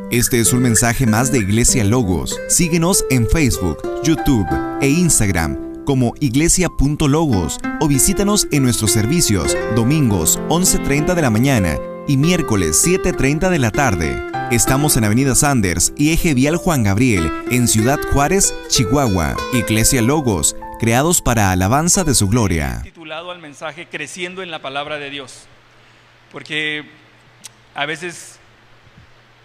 Este es un mensaje más de Iglesia Logos. Síguenos en Facebook, YouTube e Instagram como iglesia.logos o visítanos en nuestros servicios domingos 11:30 de la mañana y miércoles 7:30 de la tarde. Estamos en Avenida Sanders y Eje Vial Juan Gabriel, en Ciudad Juárez, Chihuahua. Iglesia Logos, creados para alabanza de su gloria. Titulado al mensaje Creciendo en la Palabra de Dios, porque a veces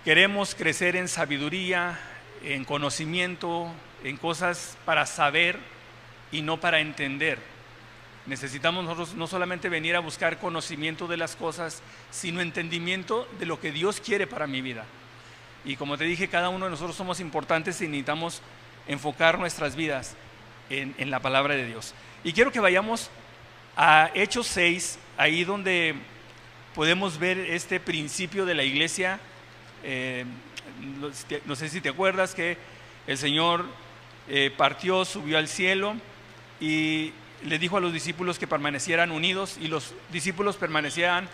queremos crecer en sabiduría, en conocimiento, en cosas para saber y no para entender. Necesitamos nosotros no solamente venir a buscar conocimiento de las cosas, sino entendimiento de lo que Dios quiere para mi vida. Y como te dije, cada uno de nosotros somos importantes y necesitamos enfocar nuestras vidas en la palabra de Dios. Y quiero que vayamos a Hechos 6, ahí donde podemos ver este principio de la iglesia. No sé si te acuerdas que el Señor partió, subió al cielo y le dijo a los discípulos que permanecieran unidos, y los discípulos permanecían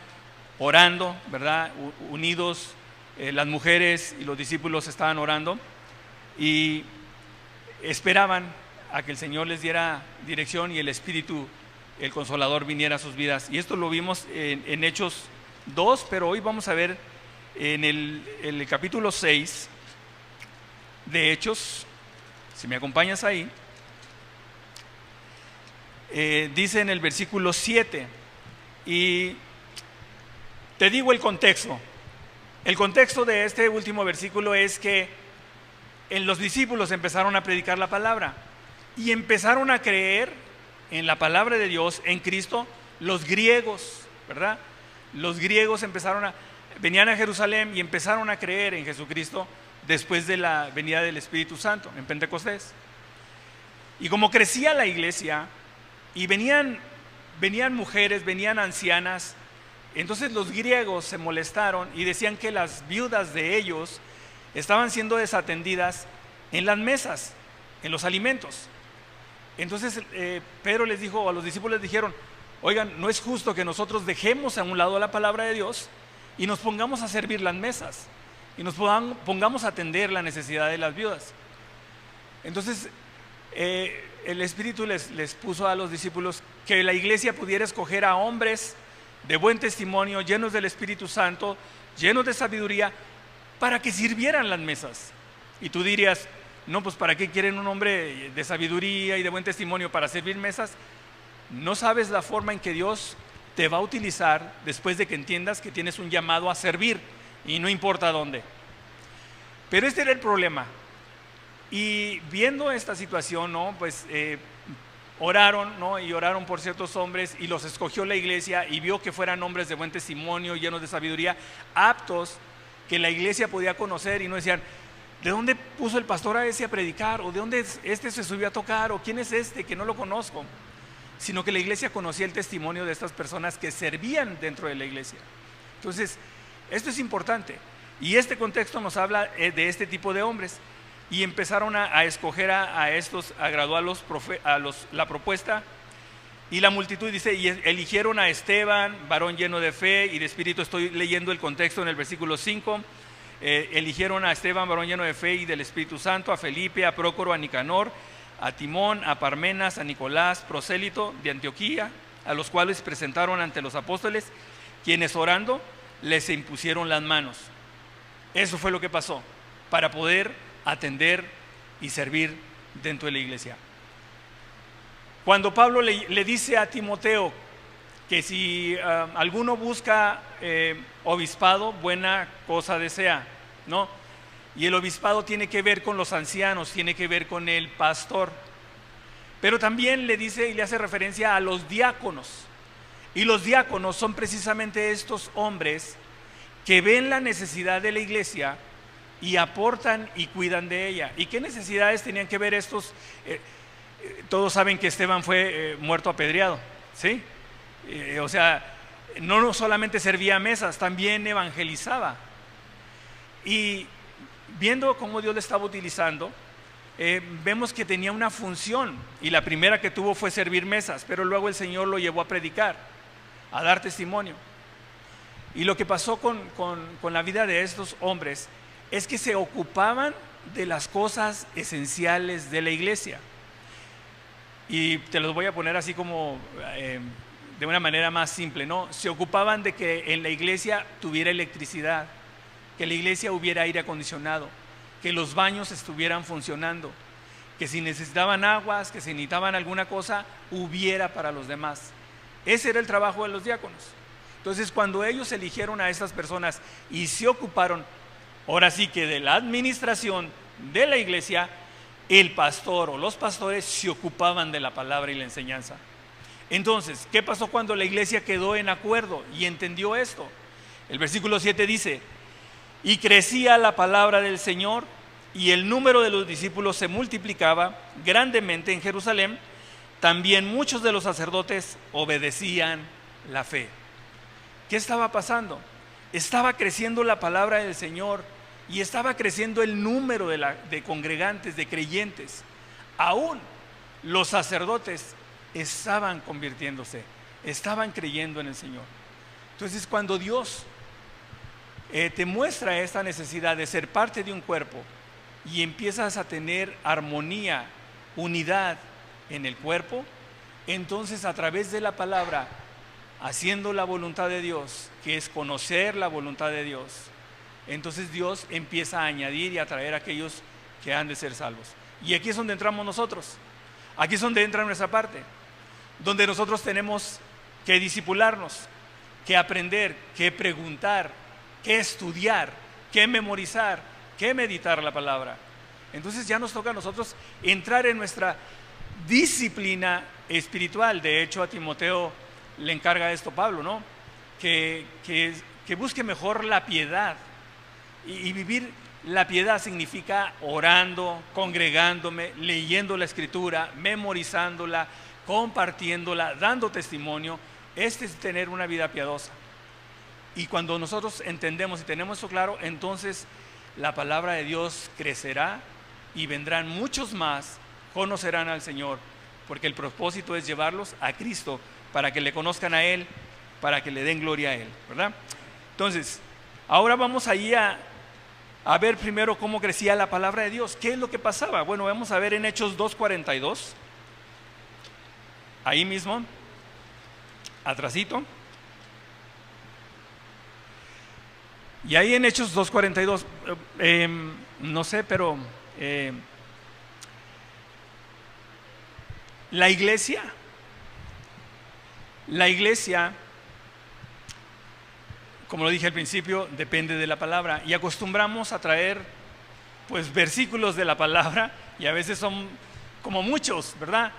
orando, ¿verdad? Unidos, las mujeres y los discípulos estaban orando y esperaban a que el Señor les diera dirección y el Espíritu, el Consolador, viniera a sus vidas. Y esto lo vimos en Hechos 2, pero hoy vamos a ver en el capítulo 6 de Hechos. Si me acompañas ahí, dice en el versículo 7, y te digo el contexto. El contexto de este último versículo es que los discípulos empezaron a predicar la palabra y empezaron a creer en la palabra de Dios, en Cristo, los griegos, ¿verdad? Los griegos venían a Jerusalén y empezaron a creer en Jesucristo después de la venida del Espíritu Santo en Pentecostés. Y como crecía la iglesia y venían mujeres, venían ancianas, entonces los griegos se molestaron y decían que las viudas de ellos estaban siendo desatendidas en las mesas, en los alimentos. Entonces Pedro les dijo, a los discípulos les dijeron: oigan, no es justo que nosotros dejemos a un lado la palabra de Dios y nos pongamos a servir las mesas y nos pongamos a atender la necesidad de las viudas. Entonces el Espíritu les puso a los discípulos que la iglesia pudiera escoger a hombres de buen testimonio, llenos del Espíritu Santo, llenos de sabiduría, para que sirvieran las mesas. Y tú dirías: no, pues ¿para qué quieren un hombre de sabiduría y de buen testimonio para servir mesas? No sabes la forma en que Dios te va a utilizar después de que entiendas que tienes un llamado a servir, y no importa dónde. Pero este era el problema. Y viendo esta situación, ¿no? Pues oraron, ¿no? Y oraron por ciertos hombres, y los escogió la iglesia, y vio que fueran hombres de buen testimonio, llenos de sabiduría, aptos, que la iglesia podía conocer, y no decían: ¿de dónde puso el pastor a ese a predicar? ¿O de dónde este se subió a tocar? ¿O quién es este que no lo conozco? Sino que la iglesia conocía el testimonio de estas personas que servían dentro de la iglesia. Entonces, esto es importante, y este contexto nos habla de este tipo de hombres. Y empezaron a escoger a estos, a graduar la propuesta, y la multitud dice: y eligieron a Esteban, varón lleno de fe y de espíritu. Estoy leyendo el contexto en el versículo 5. Eligieron a Esteban, varón lleno de fe y del Espíritu Santo, a Felipe, a Prócoro, a Nicanor, a Timón, a Parmenas, a Nicolás, prosélito de Antioquía, a los cuales presentaron ante los apóstoles, quienes orando les impusieron las manos. Eso fue lo que pasó para poder atender y servir dentro de la iglesia. Cuando Pablo le dice a Timoteo que si alguno busca obispado, buena cosa desea, ¿no? Y el obispado tiene que ver con los ancianos, tiene que ver con el pastor. Pero también le dice y le hace referencia a los diáconos. Y los diáconos son precisamente estos hombres que ven la necesidad de la iglesia y aportan y cuidan de ella. ¿Y qué necesidades tenían que ver estos? Todos saben que Esteban fue muerto apedreado, ¿sí? O sea, no solamente servía mesas, también evangelizaba. Y viendo cómo Dios le estaba utilizando, vemos que tenía una función, y la primera que tuvo fue servir mesas, pero luego el Señor lo llevó a predicar, a dar testimonio. Y lo que pasó con la vida de estos hombres es que se ocupaban de las cosas esenciales de la iglesia. Y te los voy a poner así como de una manera más simple, ¿no? Se ocupaban de que en la iglesia tuviera electricidad, que en la iglesia hubiera aire acondicionado, que los baños estuvieran funcionando, que si necesitaban aguas, que si necesitaban alguna cosa, hubiera para los demás. Ese era el trabajo de los diáconos. Entonces, cuando ellos eligieron a estas personas y se ocuparon, ahora sí que de la administración de la iglesia, el pastor o los pastores se ocupaban de la palabra y la enseñanza. Entonces, ¿qué pasó cuando la iglesia quedó en acuerdo y entendió esto? El versículo 7 dice: y crecía la palabra del Señor, y el número de los discípulos se multiplicaba grandemente en Jerusalén. También muchos de los sacerdotes obedecían la fe. ¿Qué estaba pasando? Estaba creciendo la palabra del Señor y estaba creciendo el número de congregantes, de creyentes. Aún los sacerdotes estaban convirtiéndose, estaban creyendo en el Señor. Entonces, cuando Dios te muestra esta necesidad de ser parte de un cuerpo y empiezas a tener armonía, unidad en el cuerpo, entonces a través de la palabra, haciendo la voluntad de Dios, que es conocer la voluntad de Dios, entonces Dios empieza a añadir y a traer a aquellos que han de ser salvos. Y aquí es donde entramos nosotros, aquí es donde entra nuestra parte, donde nosotros tenemos que discipularnos, que aprender, que preguntar, que estudiar, que memorizar, que meditar la palabra. Entonces ya nos toca a nosotros entrar en nuestra disciplina espiritual. De hecho, a Timoteo le encarga esto Pablo, ¿no? Que busque mejor la piedad. Y vivir la piedad significa orando, congregándome, leyendo la escritura, memorizándola, compartiéndola, dando testimonio. Este es tener una vida piadosa. Y cuando nosotros entendemos y tenemos eso claro, entonces la palabra de Dios crecerá y vendrán muchos más, conocerán al Señor, porque el propósito es llevarlos a Cristo para que le conozcan a Él, para que le den gloria a Él, ¿verdad? Entonces, ahora vamos ahí a ver primero cómo crecía la palabra de Dios. ¿Qué es lo que pasaba? Bueno, vamos a ver en Hechos 2:42, ahí mismo, atrasito. Y ahí en Hechos 2:42, no sé, pero la iglesia, como lo dije al principio, depende de la palabra, y acostumbramos a traer pues versículos de la palabra, y a veces son como muchos, ¿verdad?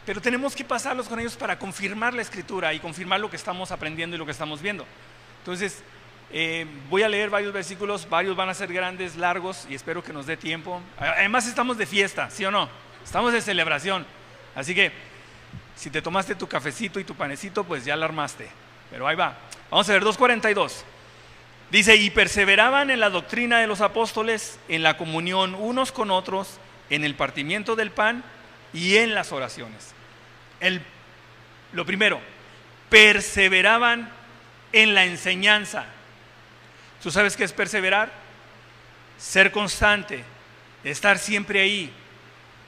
Pero tenemos que pasarlos con ellos para confirmar la escritura y confirmar lo que estamos aprendiendo y lo que estamos viendo. Entonces, voy a leer varios versículos, varios van a ser grandes, largos, y espero que nos dé tiempo. Además estamos de fiesta, ¿sí o no? Estamos de celebración, así que si te tomaste tu cafecito y tu panecito, pues ya la armaste, pero ahí va. Vamos a ver 2:42, dice: y perseveraban en la doctrina de los apóstoles, en la comunión unos con otros, en el partimiento del pan y en las oraciones. Lo primero, perseveraban en la enseñanza. ¿Tú sabes qué es perseverar? Ser constante, estar siempre ahí,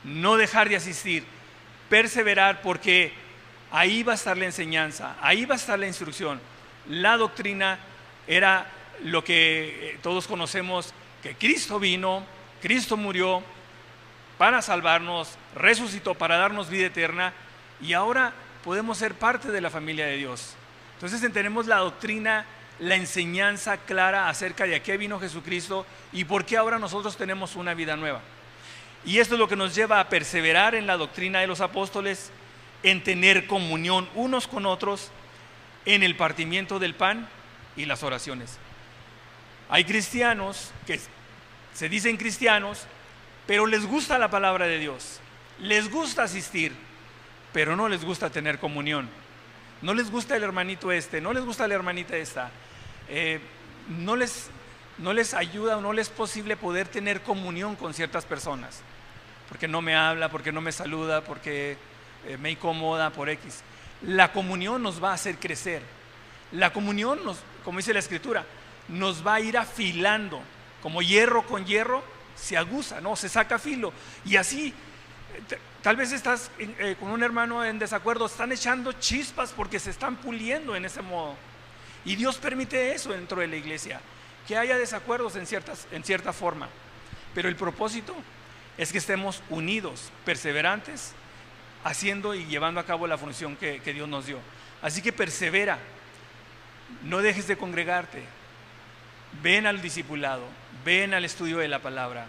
no dejar de asistir. Perseverar, porque ahí va a estar la enseñanza, ahí va a estar la instrucción. La doctrina era lo que todos conocemos, que Cristo vino, Cristo murió para salvarnos, resucitó para darnos vida eterna, y ahora podemos ser parte de la familia de Dios. Entonces entendemos la doctrina, la enseñanza clara acerca de a qué vino Jesucristo y por qué ahora nosotros tenemos una vida nueva. Y esto es lo que nos lleva a perseverar en la doctrina de los apóstoles, en tener comunión unos con otros, en el partimiento del pan y las oraciones. Hay cristianos que se dicen cristianos, pero les gusta la palabra de Dios, les gusta asistir, pero no les gusta tener comunión. No les gusta el hermanito no les gusta la hermanita esta, no les ayuda o no les es posible poder tener comunión con ciertas personas, porque no me habla, porque no me saluda, porque me incomoda, por X. La comunión nos va a hacer crecer. La comunión, como dice la Escritura, nos va a ir afilando como hierro con hierro se aguza, ¿no? Se saca filo. Y así, tal vez estás con un hermano en desacuerdo, están echando chispas porque se están puliendo en ese modo. Y Dios permite eso dentro de la iglesia, que haya desacuerdos en cierta forma. Pero el propósito es que estemos unidos, perseverantes, haciendo y llevando a cabo la función que Dios nos dio. Así que persevera, no dejes de congregarte, ven al discipulado, ven al estudio de la palabra,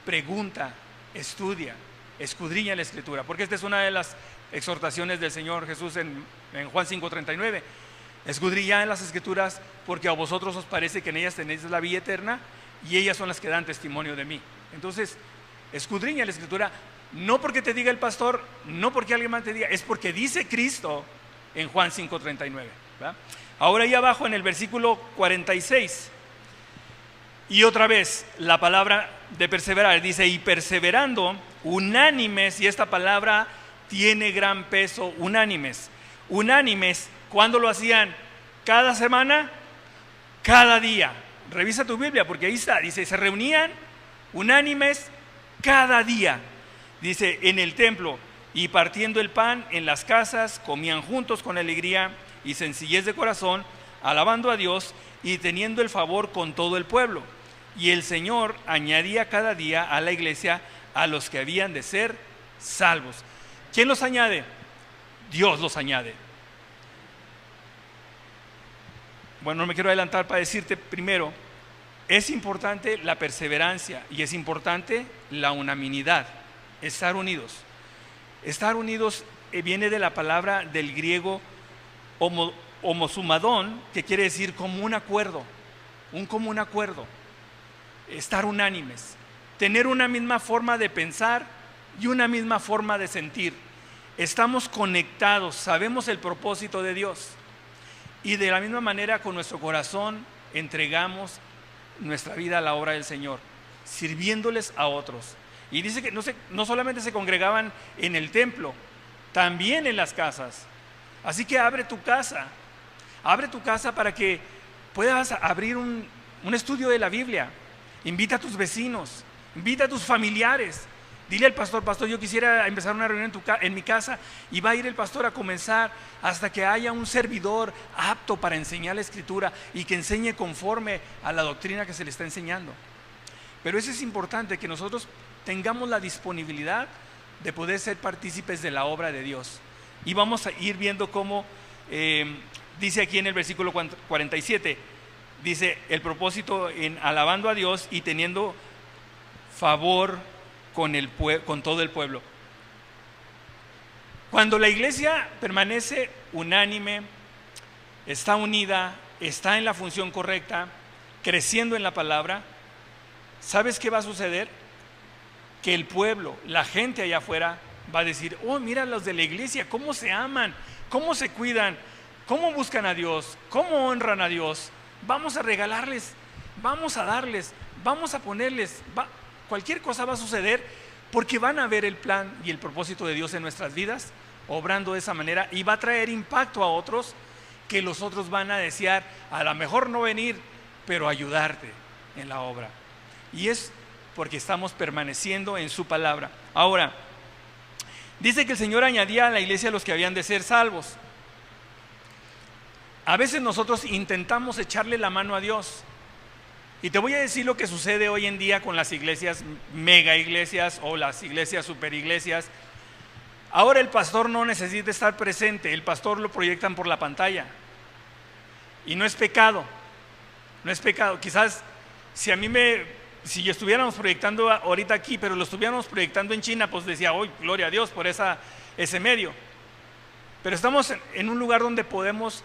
pregunta, estudia, escudriña la Escritura, porque esta es una de las exhortaciones del Señor Jesús en Juan 5:39. Escudriñad las Escrituras porque a vosotros os parece que en ellas tenéis la vida eterna y ellas son las que dan testimonio de mí. Entonces, escudriña la Escritura, no porque te diga el pastor, no porque alguien más te diga, es porque dice Cristo en Juan 5:39. Ahora ahí abajo en el versículo 46, y otra vez la palabra de perseverar, dice, y perseverando unánimes, y esta palabra tiene gran peso, unánimes. Unánimes, ¿cuándo lo hacían? ¿Cada semana? Cada día. Revisa tu Biblia porque ahí está, dice, se reunían unánimes cada día. Dice, en el templo, y partiendo el pan en las casas, comían juntos con alegría y sencillez de corazón, alabando a Dios y teniendo el favor con todo el pueblo. Y el Señor añadía cada día a la iglesia a los que habían de ser salvos. ¿Quién los añade? Dios los añade. Bueno, no me quiero adelantar para decirte primero, es importante la perseverancia y es importante la unanimidad, estar unidos. Estar unidos viene de la palabra del griego homosumadón, que quiere decir como un acuerdo, un común acuerdo. Estar unánimes, tener una misma forma de pensar y una misma forma de sentir. Estamos conectados, sabemos el propósito de Dios y de la misma manera con nuestro corazón entregamos nuestra vida a la obra del Señor, sirviéndoles a otros. Y dice que no solamente se congregaban en el templo, también en las casas. Así que abre tu casa para que puedas abrir un estudio de la Biblia. Invita a tus vecinos, invita a tus familiares. Dile al pastor, yo quisiera empezar una reunión en mi casa, y va a ir el pastor a comenzar hasta que haya un servidor apto para enseñar la Escritura y que enseñe conforme a la doctrina que se le está enseñando. Pero eso es importante, que nosotros tengamos la disponibilidad de poder ser partícipes de la obra de Dios. Y vamos a ir viendo cómo dice aquí en el versículo 47, dice el propósito en alabando a Dios y teniendo favor con todo el pueblo. Cuando la iglesia permanece unánime, está unida, está en la función correcta, creciendo en la palabra, ¿sabes qué va a suceder? Que el pueblo, la gente allá afuera va a decir, oh, mira los de la iglesia, cómo se aman, cómo se cuidan, cómo buscan a Dios, cómo honran a Dios. Vamos a regalarles, vamos a darles, vamos a ponerles, cualquier cosa va a suceder, porque van a ver el plan y el propósito de Dios en nuestras vidas, obrando de esa manera, y va a traer impacto a otros, que los otros van a desear, a lo mejor no venir, pero ayudarte en la obra. Y es porque estamos permaneciendo en su palabra. Ahora, dice que el Señor añadía a la iglesia a los que habían de ser salvos. A veces nosotros intentamos echarle la mano a Dios. Y te voy a decir lo que sucede hoy en día con las iglesias, mega iglesias o las iglesias super iglesias. Ahora el pastor no necesita estar presente, el pastor lo proyectan por la pantalla. Y no es pecado, no es pecado. Quizás si estuviéramos proyectando ahorita aquí, pero lo estuviéramos proyectando en China, pues decía, hoy gloria a Dios por ese medio. Pero estamos en un lugar donde podemos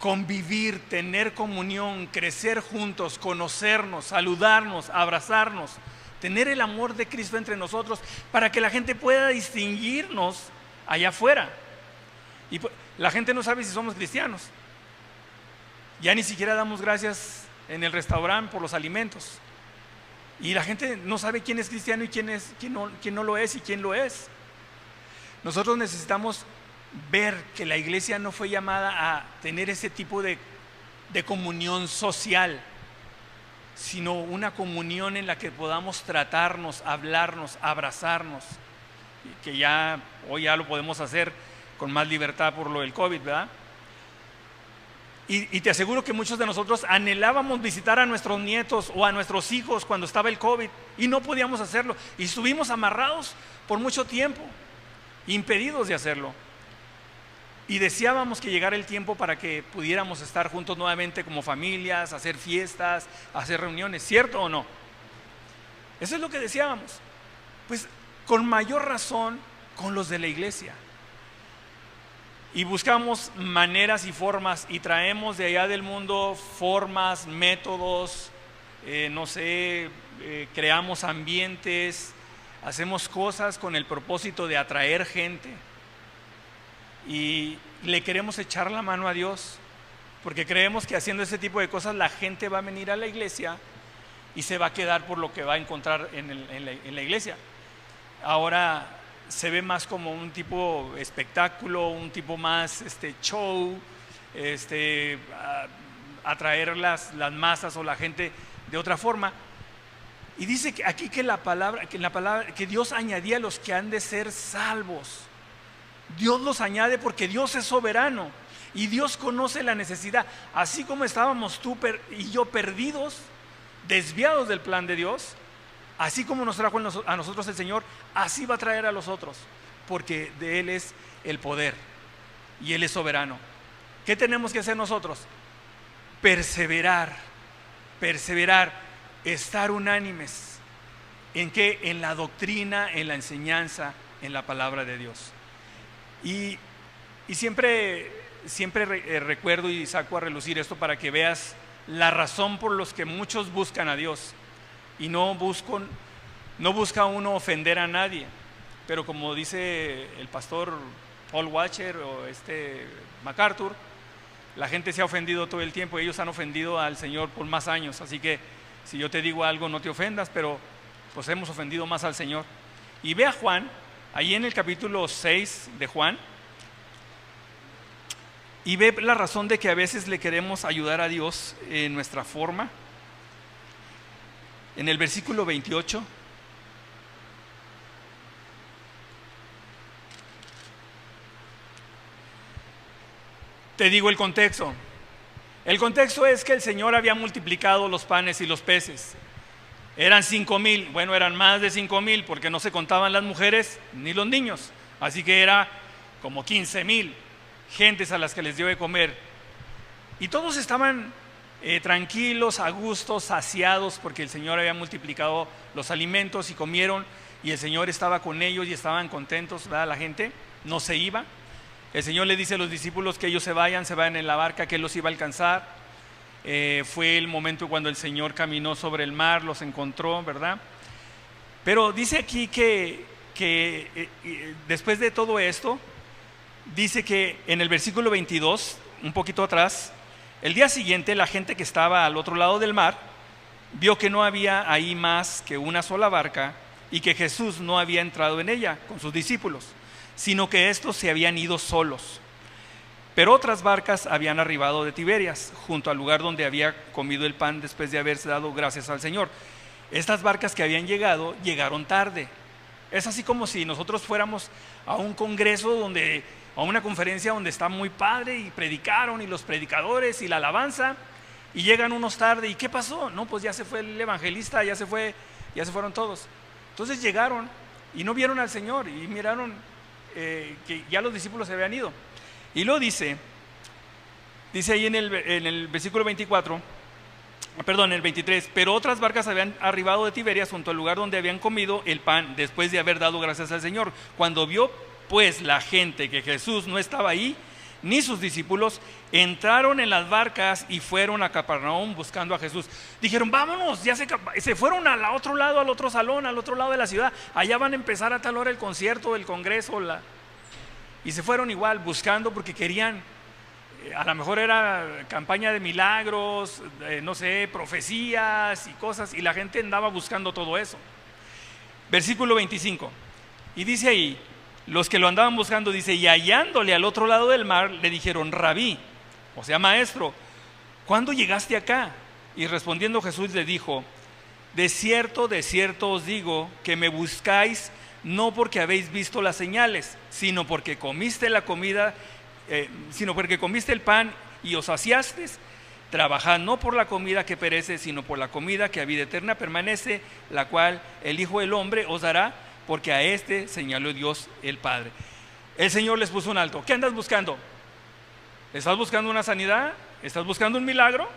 convivir, tener comunión, crecer juntos, conocernos, saludarnos, abrazarnos, tener el amor de Cristo entre nosotros, para que la gente pueda distinguirnos allá afuera. Y la gente no sabe si somos cristianos. Ya ni siquiera damos gracias en el restaurante por los alimentos. Y la gente no sabe quién es cristiano y quién no lo es y quién lo es. Nosotros necesitamos ver que la iglesia no fue llamada a tener ese tipo de comunión social. sino una comunión en la que podamos tratarnos, hablarnos, abrazarnos, que ya hoy ya lo podemos hacer con más libertad por lo del COVID, ¿verdad? Y te aseguro que muchos de nosotros anhelábamos visitar a nuestros nietos o a nuestros hijos cuando estaba el COVID y no podíamos hacerlo, y estuvimos amarrados por mucho tiempo, impedidos de hacerlo, y deseábamos que llegara el tiempo para que pudiéramos estar juntos nuevamente como familias, hacer fiestas, hacer reuniones, ¿cierto o no? Eso es lo que deseábamos. Pues con mayor razón con los de la iglesia. Y buscamos maneras y formas y traemos de allá del mundo formas, métodos, creamos ambientes, hacemos cosas con el propósito de atraer gente. Y le queremos echar la mano a Dios, porque creemos que haciendo ese tipo de cosas la gente va a venir a la iglesia y se va a quedar por lo que va a encontrar en la iglesia. Ahora se ve más como un tipo espectáculo, un tipo más show, atraer las masas o la gente de otra forma. Y dice que aquí que Dios añadía a los que han de ser salvos. Dios los añade porque Dios es soberano y Dios conoce la necesidad. Así como estábamos tú y yo perdidos, desviados del plan de Dios, así como nos trajo a nosotros el Señor, así va a traer a los otros, porque de Él es el poder y Él es soberano. ¿Qué tenemos que hacer nosotros? Perseverar, estar unánimes. ¿En qué? En la doctrina, en la enseñanza, en la palabra de Dios. Y siempre recuerdo y saco a relucir esto para que veas la razón por los que muchos buscan a Dios. Y no busca uno ofender a nadie, pero como dice el pastor Paul Washer o MacArthur, la gente se ha ofendido todo el tiempo. Ellos han ofendido al Señor por más años, así que si yo te digo algo no te ofendas, pero pues hemos ofendido más al Señor. Y ve a Juan, ahí en el capítulo 6 de Juan, y ve la razón de que a veces le queremos ayudar a Dios en nuestra forma. En el versículo 28, te digo el contexto. El contexto es que el Señor había multiplicado los panes y los peces. Eran 5,000, bueno, eran más de 5,000 porque no se contaban las mujeres ni los niños. Así que era como 15,000 gentes a las que les dio de comer. Y todos estaban tranquilos, a gusto, saciados, porque el Señor había multiplicado los alimentos y comieron, y el Señor estaba con ellos y estaban contentos, ¿verdad? La gente no se iba. El Señor le dice a los discípulos que ellos se vayan en la barca, que Él los iba a alcanzar. Fue el momento cuando el Señor caminó sobre el mar, los encontró, ¿verdad? Pero dice aquí que después de todo esto, dice que en el versículo 22, un poquito atrás, el día siguiente la gente que estaba al otro lado del mar vio que no había ahí más que una sola barca y que Jesús no había entrado en ella con sus discípulos, sino que estos se habían ido solos. Pero otras barcas habían arribado de Tiberias, junto al lugar donde había comido el pan después de haberse dado gracias al Señor. Estas barcas que habían llegado, llegaron tarde. Es así como si nosotros fuéramos a un congreso a una conferencia donde está muy padre y predicaron y los predicadores y la alabanza, y llegan unos tarde. ¿Y qué pasó? No, pues ya se fue el evangelista, ya se fueron todos. Entonces llegaron y no vieron al Señor y miraron que ya los discípulos se habían ido. Y luego dice ahí en el versículo 23, pero otras barcas habían arribado de Tiberias junto al lugar donde habían comido el pan después de haber dado gracias al Señor. Cuando vio pues la gente que Jesús no estaba ahí, ni sus discípulos, entraron en las barcas y fueron a Capernaum buscando a Jesús. Dijeron, vámonos, ya se fueron al otro lado, al otro salón, al otro lado de la ciudad. Allá van a empezar a tal hora el concierto, el congreso, y se fueron igual buscando porque querían, a lo mejor era campaña de milagros, profecías y cosas, y la gente andaba buscando todo eso. Versículo 25, y dice ahí, los que lo andaban buscando, dice, y hallándole al otro lado del mar, le dijeron, Rabí, o sea, maestro, ¿cuándo llegaste acá? Y respondiendo Jesús le dijo: de cierto os digo, que me buscáis no porque habéis visto las señales, sino porque comiste la comida, sino porque comiste el pan y os saciasteis. Trabajad no por la comida que perece, sino por la comida que a vida eterna permanece, la cual el Hijo del Hombre os dará, porque a este señaló Dios el Padre. El Señor les puso un alto. ¿Qué andas buscando? ¿Estás buscando una sanidad? ¿Estás buscando un milagro?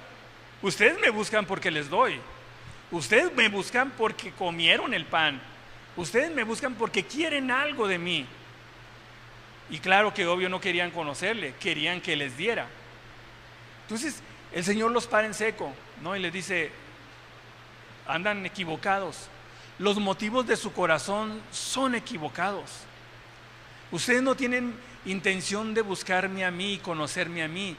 Ustedes me buscan porque les doy. Ustedes me buscan porque comieron el pan. Ustedes me buscan porque quieren algo de mí. Y claro que obvio no querían conocerle, querían que les diera. Entonces el Señor los para en seco, ¿no? Y les dice: andan equivocados. Los motivos de su corazón son equivocados. Ustedes no tienen intención de buscarme a mí y conocerme a mí.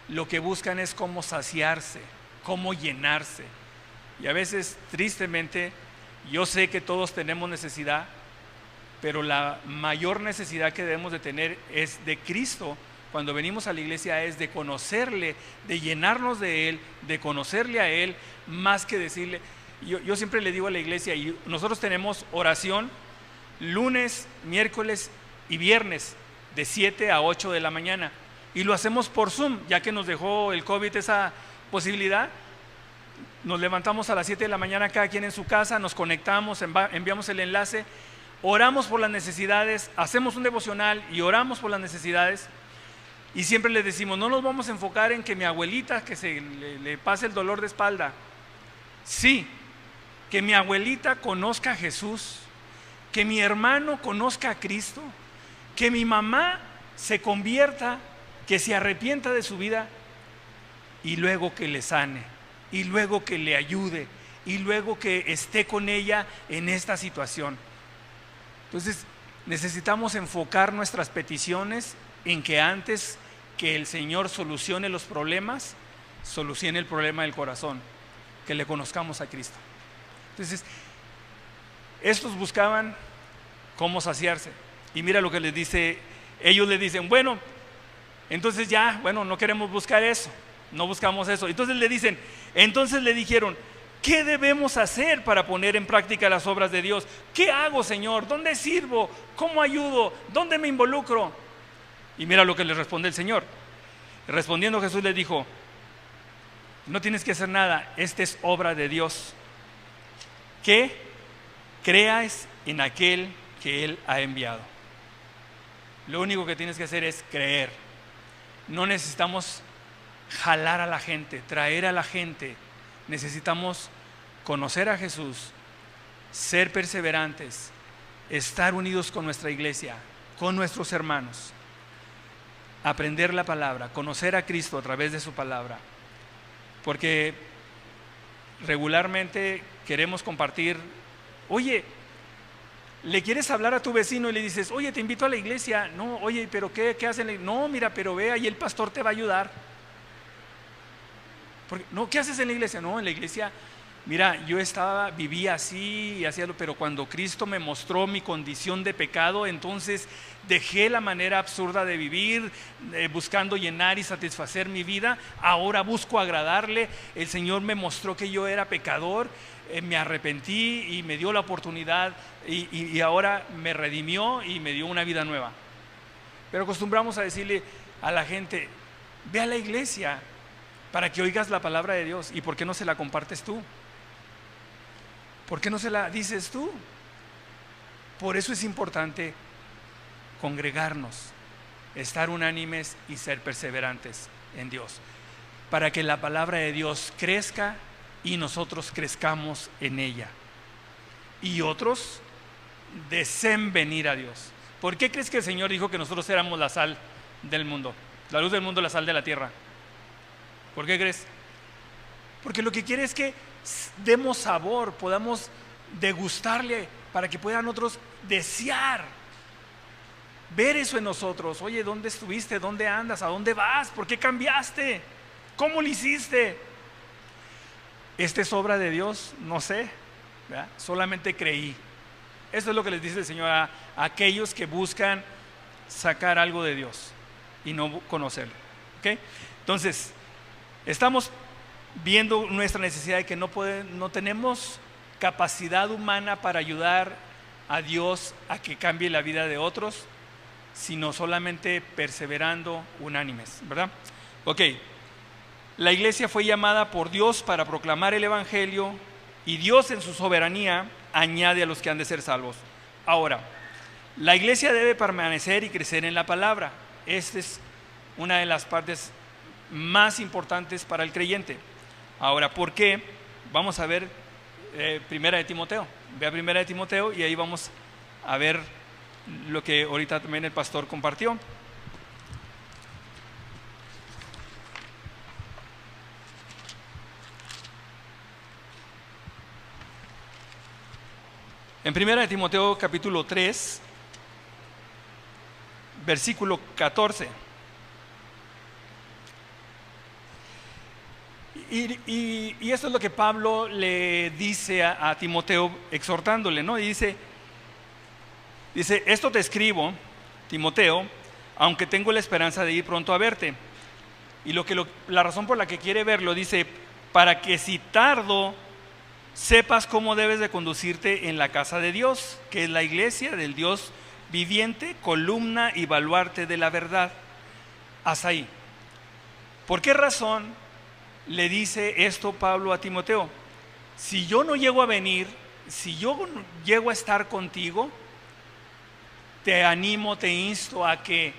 Lo que buscan es cómo saciarse, cómo llenarse. Y a veces, tristemente, yo sé que todos tenemos necesidad, pero la mayor necesidad que debemos de tener es de Cristo. Cuando venimos a la iglesia es de conocerle, de llenarnos de Él, de conocerle a Él, más que decirle. Yo siempre le digo a la iglesia, y nosotros tenemos oración lunes, miércoles y viernes de 7 a 8 de la mañana, y lo hacemos por Zoom, ya que nos dejó el COVID esa posibilidad. Nos levantamos a las 7 de la mañana, cada quien en su casa, nos conectamos, enviamos el enlace, oramos por las necesidades, hacemos un devocional y oramos por las necesidades. Y siempre les decimos: no nos vamos a enfocar en que mi abuelita que le pase el dolor de espalda. Sí, que mi abuelita conozca a Jesús, que mi hermano conozca a Cristo, que mi mamá se convierta, que se arrepienta de su vida, y luego que le sane, y luego que le ayude, y luego que esté con ella en esta situación. Entonces necesitamos enfocar nuestras peticiones en que antes que el Señor solucione los problemas, solucione el problema del corazón, que le conozcamos a Cristo. Entonces, estos buscaban cómo saciarse. Y mira lo que les dice, ellos le dicen: bueno, entonces ya, bueno, no queremos buscar eso, no buscamos eso. Entonces le dijeron: ¿qué debemos hacer para poner en práctica las obras de Dios? ¿Qué hago, Señor? ¿Dónde sirvo? ¿Cómo ayudo? ¿Dónde me involucro? Y mira lo que le responde el Señor. Respondiendo Jesús les dijo: no tienes que hacer nada, esta es obra de Dios, que creáis en aquel que Él ha enviado. Lo único que tienes que hacer es creer. No necesitamos jalar a la gente, traer a la gente. Necesitamos conocer a Jesús, ser perseverantes, estar unidos con nuestra iglesia, con nuestros hermanos, aprender la palabra, conocer a Cristo a través de su palabra. Porque regularmente queremos compartir: oye, le quieres hablar a tu vecino y le dices: oye, te invito a la iglesia. No, oye, pero ¿qué hacen? No, mira, pero ve, ahí el pastor te va a ayudar. Porque, no, ¿qué haces en la iglesia? No, en la iglesia, mira, vivía así y hacía, pero cuando Cristo me mostró mi condición de pecado, entonces dejé la manera absurda de vivir, buscando llenar y satisfacer mi vida. Ahora busco agradarle. El Señor me mostró que yo era pecador, me arrepentí y me dio la oportunidad, y ahora me redimió y me dio una vida nueva. Pero acostumbramos a decirle a la gente: ve a la iglesia para que oigas la palabra de Dios. ¿Y por qué no se la compartes tú? ¿Por qué no se la dices tú? Por eso es importante congregarnos, estar unánimes y ser perseverantes en Dios, para que la palabra de Dios crezca y nosotros crezcamos en ella, y otros deseen venir a Dios. ¿Por qué crees que el Señor dijo que nosotros éramos la sal del mundo, la luz del mundo, la sal de la tierra? ¿Por qué crees? Porque lo que quiere es que demos sabor, podamos degustarle, para que puedan otros desear ver eso en nosotros. Oye, ¿dónde estuviste? ¿Dónde andas? ¿A dónde vas? ¿Por qué cambiaste? ¿Cómo lo hiciste? ¿Esta es obra de Dios? No sé, ¿verdad? Solamente creí. Eso es lo que les dice el Señor a aquellos que buscan sacar algo de Dios y no conocerlo. ¿Okay? Entonces, estamos viendo nuestra necesidad de que no tenemos capacidad humana para ayudar a Dios a que cambie la vida de otros, sino solamente perseverando unánimes, ¿verdad? Ok, la iglesia fue llamada por Dios para proclamar el evangelio, y Dios en su soberanía añade a los que han de ser salvos. Ahora, la iglesia debe permanecer y crecer en la palabra. Esta es una de las partes más importantes para el creyente. Ahora, ¿por qué? Vamos a ver Primera de Timoteo. Ve a Primera de Timoteo y ahí vamos a ver lo que ahorita también el pastor compartió. En Primera de Timoteo capítulo 3, versículo 14. Y esto es lo que Pablo le dice a Timoteo, exhortándole, ¿no? Y dice, esto te escribo, Timoteo, aunque tengo la esperanza de ir pronto a verte. Y la razón por la que quiere verlo, dice, para que si tardo, sepas cómo debes de conducirte en la casa de Dios, que es la iglesia del Dios viviente, columna y baluarte de la verdad. Hasta ahí. ¿Por qué razón le dice esto Pablo a Timoteo? Si yo no llego a venir, si yo no llego a estar contigo, te animo, te insto a que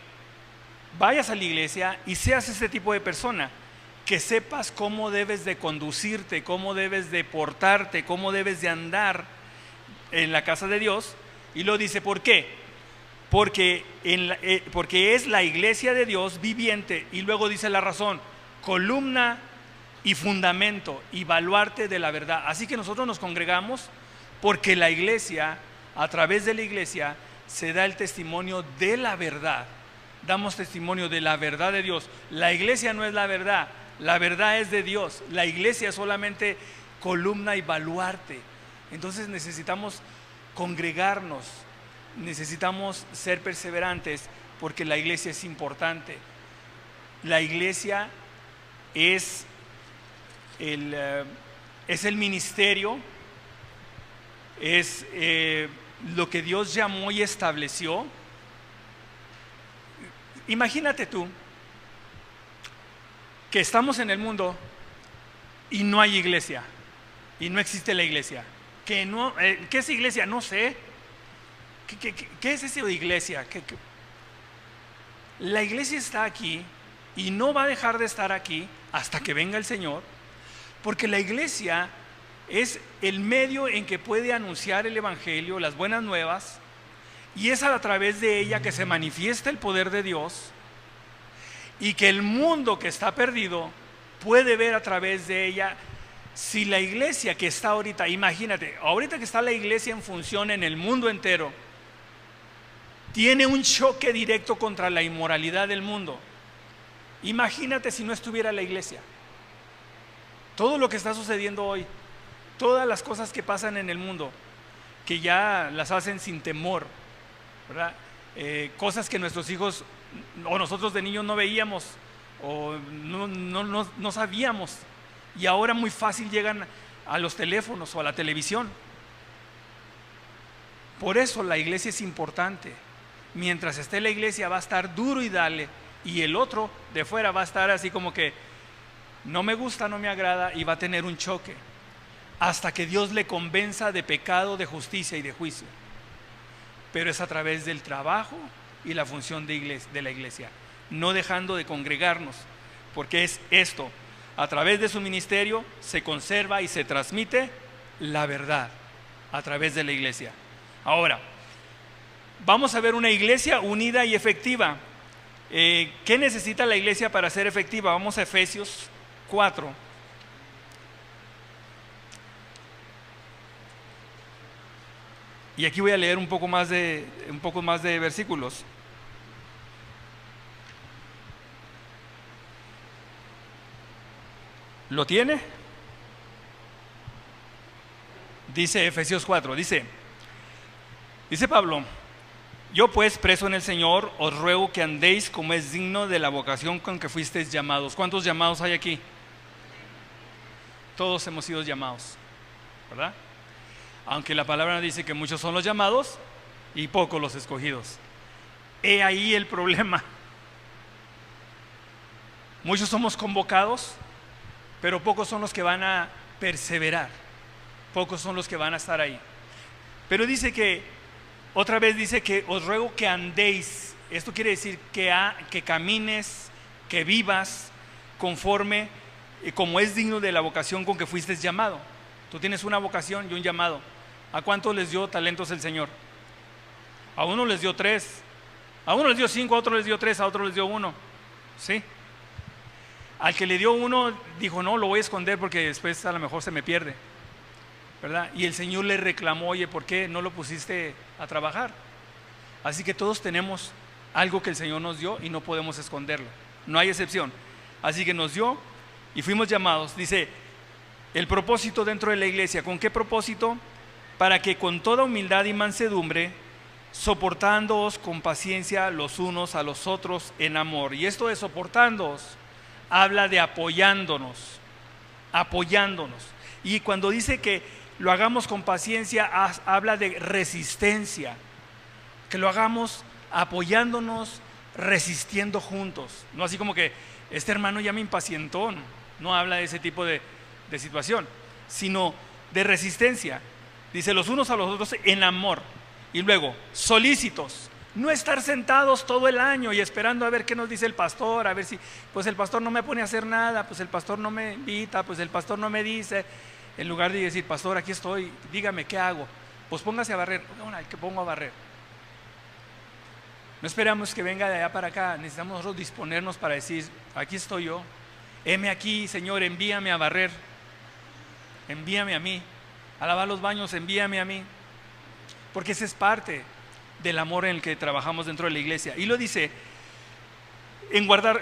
vayas a la iglesia y seas este tipo de persona, que sepas cómo debes de conducirte, cómo debes de portarte, cómo debes de andar en la casa de Dios. Y lo dice, ¿por qué? Porque es la iglesia de Dios viviente. Y luego dice la razón, columna y fundamento y baluarte de la verdad. Así que nosotros nos congregamos porque la iglesia, a través de la iglesia, se da el testimonio de la verdad. Damos testimonio de la verdad de Dios. La iglesia no es la verdad es de Dios. La iglesia es solamente columna y baluarte. Entonces necesitamos congregarnos, necesitamos ser perseverantes, porque la iglesia es importante. La iglesia es el ministerio, es lo que Dios llamó y estableció. Imagínate tú que estamos en el mundo y no hay iglesia, y no existe la iglesia. ¿Qué es iglesia? No sé. ¿Qué es eso de iglesia? La iglesia está aquí y no va a dejar de estar aquí hasta que venga el Señor, porque la iglesia es el medio en que puede anunciar el evangelio, las buenas nuevas, y es a través de ella que se manifiesta el poder de Dios, y que el mundo que está perdido puede ver a través de ella. Si la iglesia que está ahorita, imagínate, ahorita que está la iglesia en función en el mundo entero, tiene un choque directo contra la inmoralidad del mundo, imagínate si no estuviera la iglesia. Todo lo que está sucediendo hoy, todas las cosas que pasan en el mundo, que ya las hacen sin temor, ¿verdad? Cosas que nuestros hijos o nosotros de niños no veíamos o no sabíamos, y ahora muy fácil llegan a los teléfonos o a la televisión. Por eso la iglesia es importante. Mientras esté la iglesia va a estar duro y dale, y el otro de fuera va a estar así como que no me gusta, no me agrada, y va a tener un choque hasta que Dios le convenza de pecado, de justicia y de juicio. Pero es a través del trabajo y la función de la iglesia, no dejando de congregarnos, porque es esto, a través de su ministerio se conserva y se transmite la verdad a través de la iglesia. Ahora, vamos a ver una iglesia unida y efectiva. ¿Qué necesita la iglesia para ser efectiva? Vamos a Efesios 4. Y aquí voy a leer un poco más de versículos. ¿Lo tiene? Dice Efesios 4, dice Pablo: yo pues, preso en el Señor, os ruego que andéis como es digno de la vocación con que fuisteis llamados. ¿Cuántos llamados hay aquí? todos hemos sido llamados, ¿verdad? Aunque la palabra dice que muchos son los llamados y pocos los escogidos. He ahí el problema. Muchos somos convocados, pero pocos son los que van a perseverar, pocos son los que van a estar ahí. Pero dice que, otra vez dice que os ruego que andéis. Esto quiere decir que camines, que vivas conforme, como es digno de la vocación con que fuiste llamado. Tú tienes una vocación y un llamado. ¿A cuántos les dio talentos el Señor? A uno les dio 3, a uno les dio 5, a otro les dio 3, a otro les dio 1. ¿Sí? Al que le dio 1 dijo, no, lo voy a esconder porque después a lo mejor se me pierde, ¿verdad? Y el Señor le reclamó, oye, ¿por qué no lo pusiste a trabajar? Así que todos tenemos algo que el Señor nos dio y no podemos esconderlo, no hay excepción. Así que nos dio y fuimos llamados. Dice, el propósito dentro de la iglesia, ¿con qué propósito? Para que con toda humildad y mansedumbre, soportándoos con paciencia los unos a los otros en amor. Y esto de soportándoos habla de apoyándonos. Y cuando dice que lo hagamos con paciencia, habla de resistencia, que lo hagamos apoyándonos, resistiendo juntos. No así como que este hermano ya me impacientó, no habla de ese tipo de situación, sino de resistencia. Dice los unos a los otros en amor. Y luego, solícitos. No estar sentados todo el año y esperando a ver qué nos dice el pastor, a ver si, pues el pastor no me pone a hacer nada, pues el pastor no me invita, pues el pastor no me dice. En lugar de decir, pastor, aquí estoy, dígame qué hago. Pues póngase a barrer. Bueno, ¿qué pongo a barrer? No esperamos que venga de allá para acá, necesitamos nosotros disponernos para decir, aquí estoy yo, heme aquí, Señor, envíame a barrer, envíame a mí, a lavar los baños, envíame a mí, porque ese es parte del amor en el que trabajamos dentro de la iglesia. Y lo dice,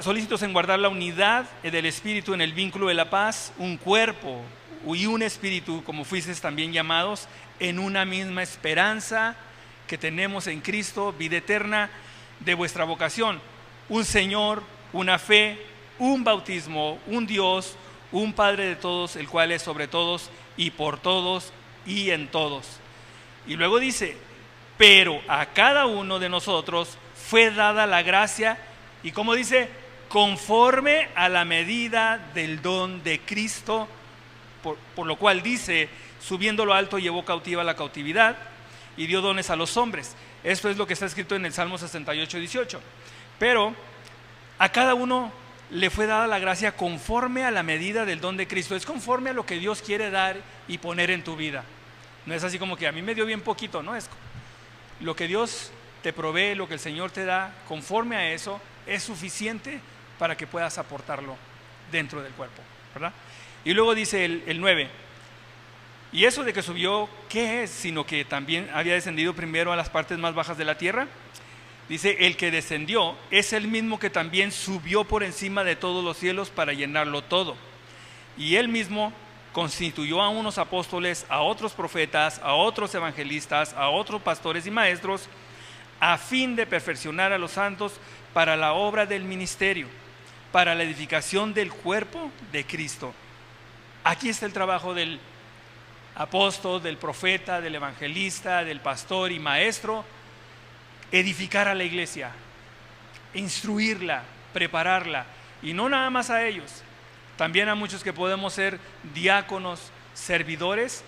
solícitos en guardar la unidad del espíritu en el vínculo de la paz, un cuerpo y un espíritu, como fuisteis también llamados, en una misma esperanza que tenemos en Cristo, vida eterna de vuestra vocación, un Señor, una fe, un bautismo, un Dios, un Padre de todos, el cual es sobre todos y por todos y en todos. Y luego dice, pero a cada uno de nosotros fue dada la gracia, y como dice, conforme a la medida del don de Cristo, por lo cual dice, subiendo lo alto llevó cautiva la cautividad y dio dones a los hombres. Esto es lo que está escrito en el Salmo 68, 18. Pero a cada uno le fue dada la gracia conforme a la medida del don de Cristo. Es conforme a lo que Dios quiere dar y poner en tu vida. No es así como que a mí me dio bien poquito, no, es lo que Dios te provee, lo que el Señor te da, conforme a eso, es suficiente para que puedas aportarlo dentro del cuerpo, ¿verdad? Y luego dice el 9, y eso de que subió, ¿qué es? Sino que también había descendido primero a las partes más bajas de la tierra. Dice, el que descendió es el mismo que también subió por encima de todos los cielos para llenarlo todo. Y él mismo constituyó a unos apóstoles, a otros profetas, a otros evangelistas, a otros pastores y maestros, a fin de perfeccionar a los santos para la obra del ministerio, para la edificación del cuerpo de Cristo. Aquí está el trabajo del apóstol, del profeta, del evangelista, del pastor y maestro: edificar a la iglesia, instruirla, prepararla, y no nada más a ellos, también a muchos que podemos ser diáconos, servidores.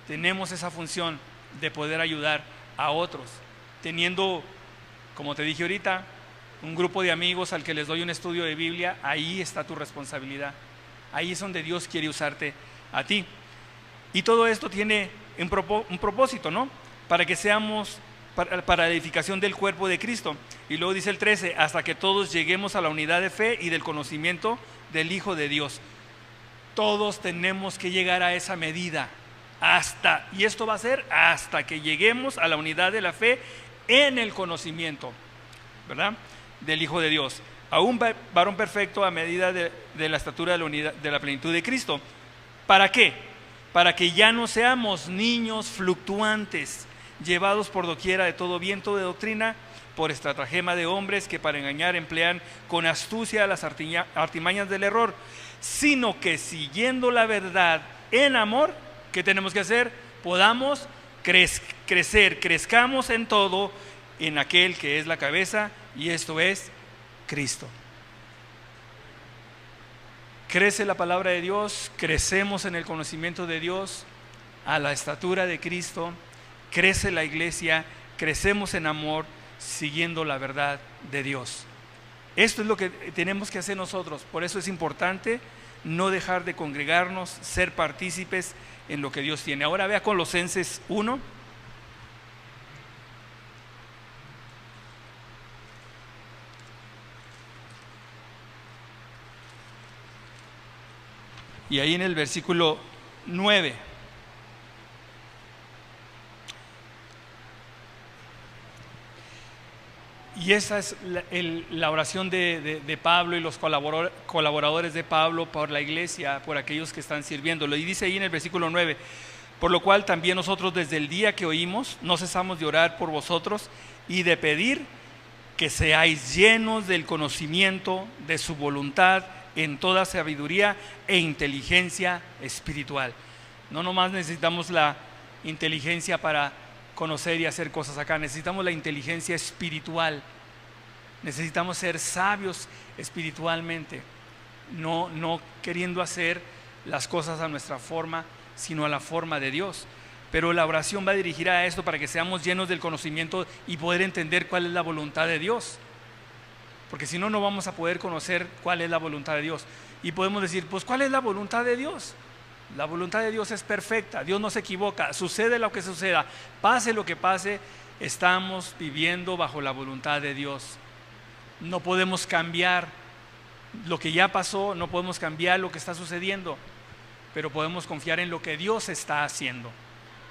Tenemos esa función de poder ayudar a otros, teniendo, como te dije ahorita, un grupo de amigos al que les doy un estudio de Biblia. Ahí está tu responsabilidad, ahí es donde Dios quiere usarte a ti. Y todo esto tiene un propósito, ¿no? Para que seamos para la edificación del cuerpo de Cristo. Y luego dice el 13, hasta que todos lleguemos a la unidad de fe y del conocimiento del Hijo de Dios. Todos tenemos que llegar a esa medida, y esto va a ser hasta que lleguemos a la unidad de la fe en el conocimiento, ¿verdad?, del Hijo de Dios, a un varón perfecto a medida de la estatura de la unidad, de la plenitud de Cristo. ¿Para qué? Para que ya no seamos niños fluctuantes, llevados por doquiera de todo viento de doctrina, por estratagema de hombres que para engañar emplean con astucia las artimañas del error, sino que siguiendo la verdad en amor, ¿qué tenemos que hacer? Podamos crecer, crezcamos en todo en aquel que es la cabeza, y esto es Cristo. Crece la palabra de Dios, crecemos en el conocimiento de Dios, a la estatura de Cristo, crece la iglesia, crecemos en amor, siguiendo la verdad de Dios. Esto es lo que tenemos que hacer nosotros. Por eso es importante no dejar de congregarnos, ser partícipes en lo que Dios tiene. Ahora vea Colosenses 1. Y ahí en el versículo 9. Y esa es la oración de Pablo y los colaboradores de Pablo por la iglesia, por aquellos que están sirviéndolo. Y dice ahí en el versículo 9: por lo cual también nosotros desde el día que oímos no cesamos de orar por vosotros y de pedir que seáis llenos del conocimiento de su voluntad en toda sabiduría e inteligencia espiritual. No nomás necesitamos la inteligencia para conocer y hacer cosas acá, necesitamos la inteligencia espiritual. Necesitamos ser sabios espiritualmente, no queriendo hacer las cosas a nuestra forma, sino a la forma de Dios. Pero la oración va dirigida a esto, para que seamos llenos del conocimiento y poder entender cuál es la voluntad de Dios. Porque si no, no vamos a poder conocer cuál es la voluntad de Dios. Y podemos decir, pues ¿cuál es la voluntad de Dios? La voluntad de Dios es perfecta, Dios no se equivoca, sucede lo que suceda, pase lo que pase, estamos viviendo bajo la voluntad de Dios. No podemos cambiar lo que ya pasó, no podemos cambiar lo que está sucediendo, pero podemos confiar en lo que Dios está haciendo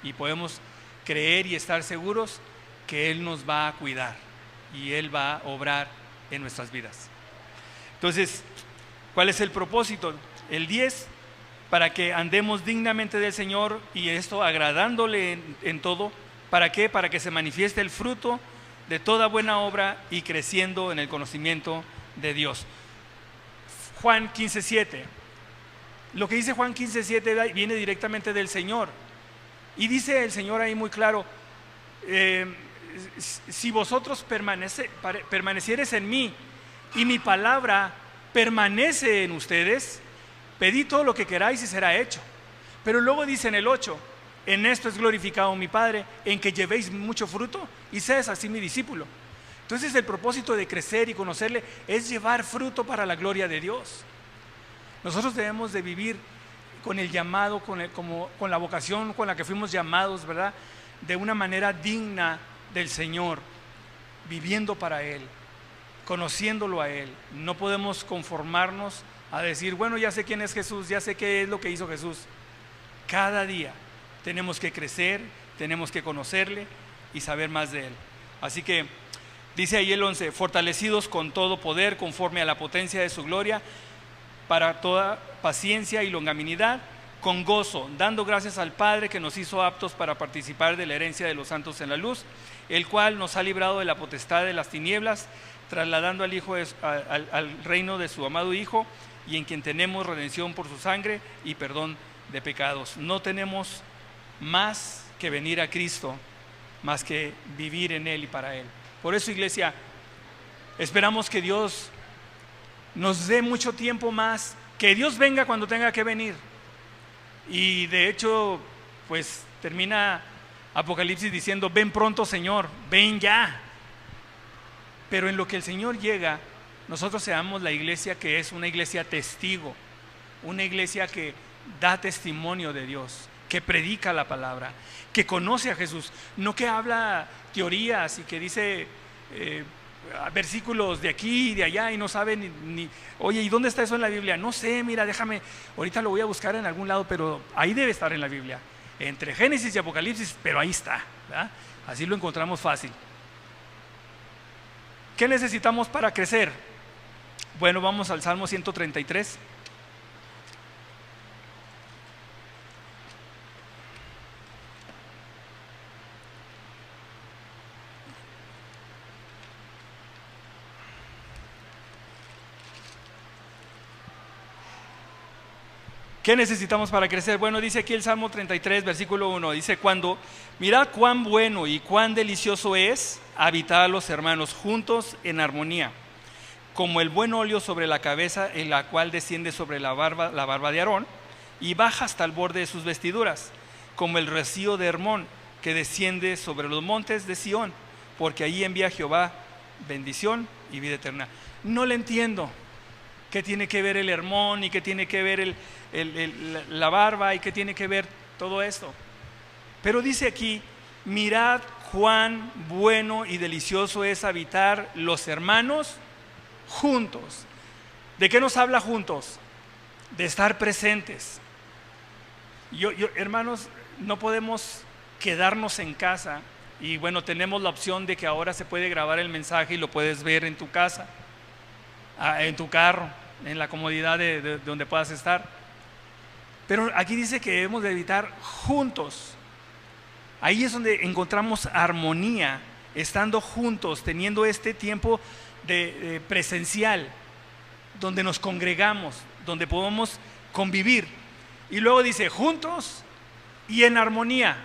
y podemos creer y estar seguros que Él nos va a cuidar y Él va a obrar en nuestras vidas. Entonces, ¿cuál es el propósito? El 10, para que andemos dignamente del Señor, y esto agradándole en todo. ¿Para qué? Para que se manifieste el fruto de toda buena obra y creciendo en el conocimiento de Dios. Juan 15:7. Lo que dice Juan 15:7 viene directamente del Señor. Y dice el Señor ahí muy claro: si vosotros permaneciereis en mí y mi palabra permanece en ustedes, pedid todo lo que queráis y será hecho. Pero luego dice en el 8: en esto es glorificado mi Padre, en que llevéis mucho fruto y seas así mi discípulo. Entonces el propósito de crecer y conocerle es llevar fruto para la gloria de Dios. Nosotros debemos de vivir con el llamado, con la vocación con la que fuimos llamados, ¿verdad? De una manera digna del Señor, viviendo para Él, conociéndolo a Él. No podemos conformarnos a decir, bueno, ya sé quién es Jesús, ya sé qué es lo que hizo Jesús. Cada día tenemos que crecer, tenemos que conocerle y saber más de Él. Así que dice ahí el 11: fortalecidos con todo poder conforme a la potencia de su gloria, para toda paciencia y longanimidad, con gozo, dando gracias al Padre que nos hizo aptos para participar de la herencia de los santos en la luz, el cual nos ha librado de la potestad de las tinieblas, trasladando al Hijo al reino de su amado Hijo, y en quien tenemos redención por su sangre y perdón de pecados. No tenemos más que venir a Cristo, más que vivir en Él y para Él. Por eso, iglesia, esperamos que Dios nos dé mucho tiempo más, que Dios venga cuando tenga que venir. Y de hecho, pues termina Apocalipsis diciendo: ven pronto, Señor, ven ya. Pero en lo que el Señor llega, nosotros seamos la iglesia que es una iglesia testigo, una iglesia que da testimonio de Dios, que predica la palabra, que conoce a Jesús, no que habla teorías y que dice versículos de aquí y de allá y no sabe ni oye, ¿y dónde está eso en la Biblia? No sé, mira, déjame, ahorita lo voy a buscar en algún lado, pero ahí debe estar en la Biblia, entre Génesis y Apocalipsis, pero ahí está, ¿verdad? Así lo encontramos fácil. ¿Qué necesitamos para crecer? Bueno, vamos al Salmo 133. ¿Qué necesitamos para crecer? Bueno, dice aquí el Salmo 33, versículo 1, dice: mirad cuán bueno y cuán delicioso es habitar los hermanos juntos en armonía, como el buen óleo sobre la cabeza, en la cual desciende sobre la barba de Aarón, y baja hasta el borde de sus vestiduras, como el rocío de Hermón, que desciende sobre los montes de Sión, porque allí envía Jehová bendición y vida eterna. No le entiendo qué tiene que ver el Hermón y qué tiene que ver la barba y qué tiene que ver todo esto. Pero dice aquí: mirad cuán bueno y delicioso es habitar los hermanos juntos. ¿De qué nos habla juntos? De estar presentes. Hermanos, no podemos quedarnos en casa. Y bueno, tenemos la opción de que ahora se puede grabar el mensaje y lo puedes ver en tu casa, en tu carro, en la comodidad de donde puedas estar. Pero aquí dice que debemos de habitar juntos. Ahí es donde encontramos armonía, estando juntos, teniendo este tiempo de presencial, donde nos congregamos, donde podemos convivir. Y luego dice juntos y en armonía.